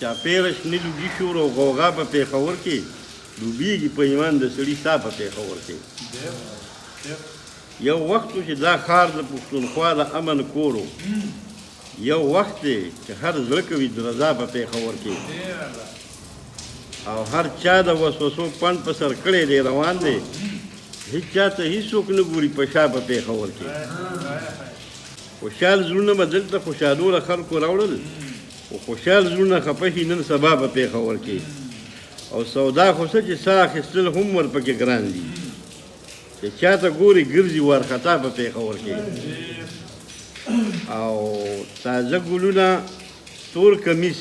چاپېره شنې لوګي شور او غوغا په پېښور کې ډوبېږي په ایمان د سړي ساه په پېښور کې یو وخت و چې دا ښار د پښتونخوا د امن کور و یو وخت دی چې هر زړه کوي د رضا په پېښور کې او هر چا د وسوسو پنډ په سر کړی دی روان دی هیڅ چا ته هېڅوک نه ګوري په شا په پېښور کې خوشحال زړونه به دلته خوشحالو له خلکو راوړل خو خوشحال زړونه خفه شي نن سبا په پېښور کې او سودا خو څه چې ساه اخیستل هم ورپکې ګران دي چې چا ته ګوري ګرځي وارخطا په پېښور کې او تازه ګلونه تور کمیس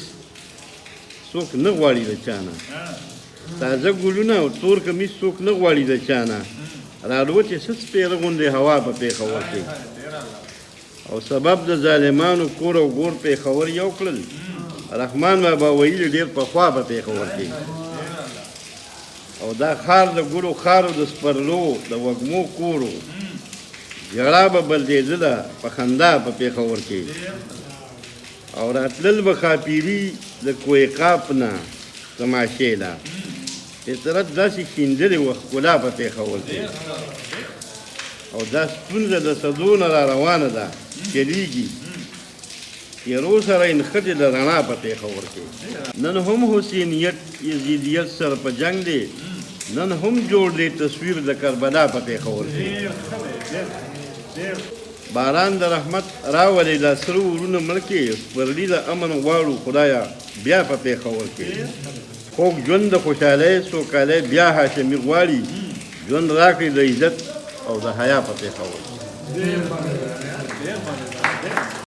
څوک نه غواړي د چا نه تازه ګلونه او تور کمیس څوک نه غواړي د چا نه راالوتې څه سپېره غوندې هوا په پېښور کې او سبب د ظالمانو کور او ګور پېښور یو کړل رحمان بابا ویلي ډېر پخوا په پېښور کې او دا ښار د ګلو ښارو د سپرلو د وږمو کورو جړا به بلدېدله په خندا په پېښور کې او راتلل به ښاپیري د کوهقاف نه تماشې له فطرت داسې شیندلې وه ښکلا په پېښور کې او دا ستونزه د صدو نه را روانه ده چلیږي تیرو سره نښتې د رڼا په پېښور کې نن هم حسینیت یزیدیت سره په جنګ دی نن هم جوړ دی تصویر د کربلا په پېښور کې باران د رحمت راولې دا سره ورونه مړکې سپرلي د امن غواړو خدایه بیا په پېښور کې خوږ ژوند د خوشحالۍ سوکالۍ بیا هاشمي غواړي ژوند راکړي د عزت او د حیا په پېښور کې